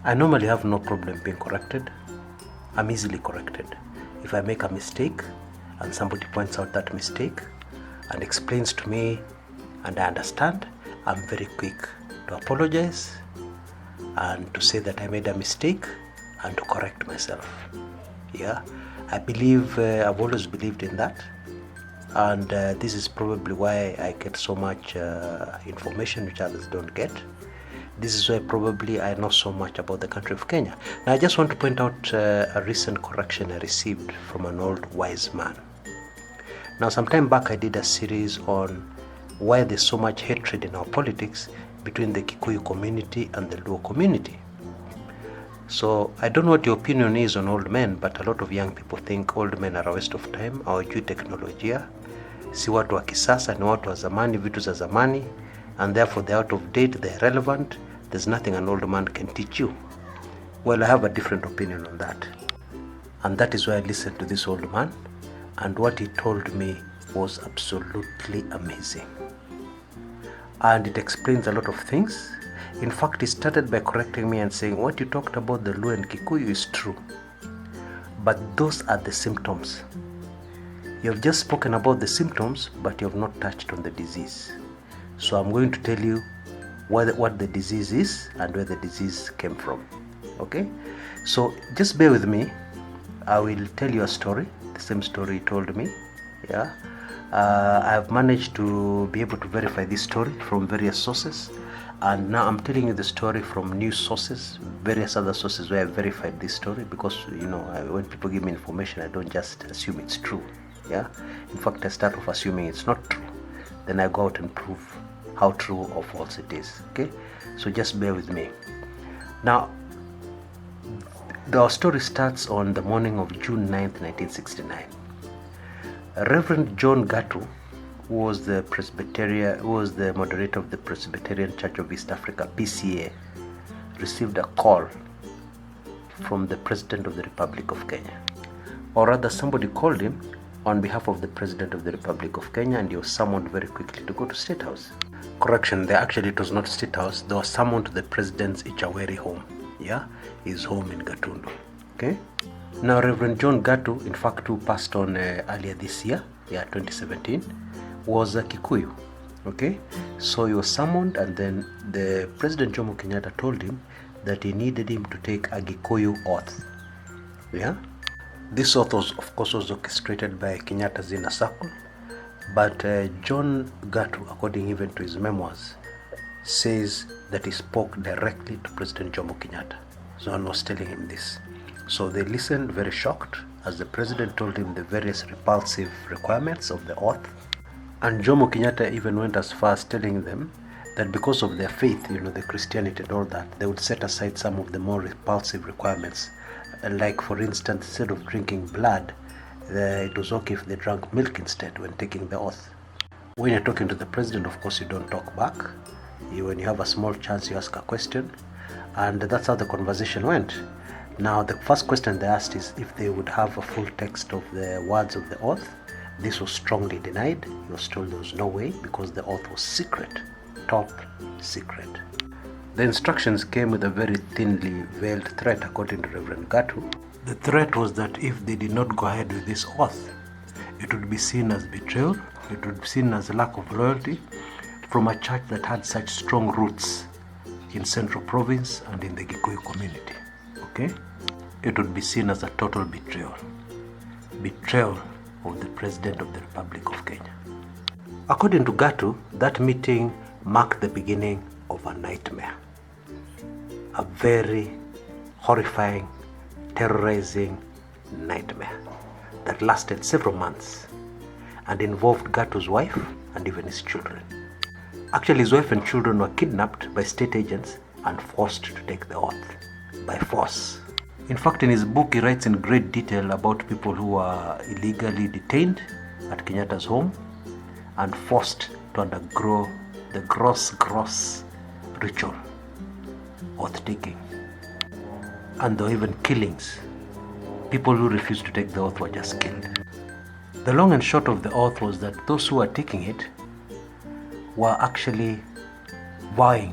I normally have no problem being corrected. I'm easily corrected. If I make a mistake and somebody points out that mistake and explains to me and I understand, I'm very quick to apologize and to say that I made a mistake and to correct myself. Yeah, I believe, I've always believed in that. And this is probably why I get so much information which others don't get. This is why probably I know so much about the country of Kenya. Now I just want to point out a recent correction I received from an old wise man. Now some time back I did a series on why there's so much hatred in our politics between the Kikuyu community and the Luo community. So I don't know what your opinion is on old men, but a lot of young people think old men are a waste of time, hawajui teknolojia, si watu wa kisasa, ni watu wa zamani, vitu za zamani, and therefore they're out of date, they're irrelevant, there's nothing an old man can teach you. Well, I have a different opinion on that. And that is why I listened to this old man, and what he told me was absolutely amazing. And it explains a lot of things. In fact, he started by correcting me and saying, what you talked about the Luo and Kikuyu is true. But those are the symptoms. You have just spoken about the symptoms, but you have not touched on the disease. So I'm going to tell you what the disease is and where the disease came from. Okay? So just bear with me. I will tell you a story, the same story he told me. Yeah. I have managed to be able to verify this story from various sources. And now I'm telling you the story from news sources, various other sources where I verified this story, because when people give me information, I don't just assume it's true. Yeah, in fact, I start off assuming it's not true, then I go out and prove how true or false it is. Okay, so just bear with me. Now, the story starts on the morning of June 9th, 1969. Reverend John Gatu, who was the moderator of the Presbyterian Church of East Africa, PCA, received a call from the President of the Republic of Kenya. Or rather, somebody called him on behalf of the President of the Republic of Kenya, and he was summoned very quickly to go to State House. Correction, it was not State House. They were summoned to the President's Ichaweri home. Yeah, his home in Gatundu. Okay. Now, Reverend John Gatu, in fact, who passed on earlier this year, 2017, was a Kikuyu. Okay, so he was summoned, and then the President Jomo Kenyatta told him that he needed him to take a Gikuyu oath. Yeah, this oath was, of course, was orchestrated by Kenyatta's inner circle, but John Gatu, according even to his memoirs, says that he spoke directly to President Jomo Kenyatta. So no one was telling him this. So they listened very shocked as the President told him the various repulsive requirements of the oath. And Jomo Kenyatta even went as far as telling them that because of their faith, the Christianity and all that, they would set aside some of the more repulsive requirements. Like, for instance, instead of drinking blood, it was okay if they drank milk instead when taking the oath. When you're talking to the President, of course, you don't talk back. When you have a small chance, you ask a question. And that's how the conversation went. Now, the first question they asked is if they would have a full text of the words of the oath. This was strongly denied. He was told there was no way because the oath was secret, top secret. The instructions came with a very thinly veiled threat, according to Reverend Gatu. The threat was that if they did not go ahead with this oath, it would be seen as betrayal, it would be seen as a lack of loyalty from a church that had such strong roots in Central Province and in the Gikuyu community. Okay? It would be seen as a total betrayal. Betrayal of the President of the Republic of Kenya. According to Gatu, that meeting marked the beginning of a nightmare. A very horrifying, terrorizing nightmare that lasted several months and involved Gatu's wife and even his children. Actually, his wife and children were kidnapped by state agents and forced to take the oath by force. In fact, in his book, he writes in great detail about people who were illegally detained at Kenyatta's home and forced to undergo the gross ritual, oath-taking. And there were even killings. People who refused to take the oath were just killed. The long and short of the oath was that those who were taking it were actually vowing,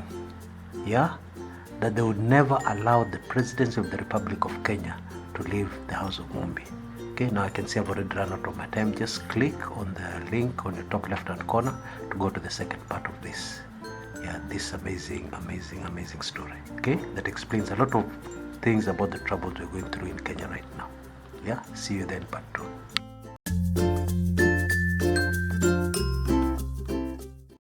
that they would never allow the presidency of the Republic of Kenya to leave the House of Mumbi. Okay, now I can see I've already run out of my time. Just click on the link on the top left hand corner to go to the second part of this. Yeah, this amazing story. Okay, that explains a lot of things about the troubles we're going through in Kenya right now. Yeah, see you then, part 2.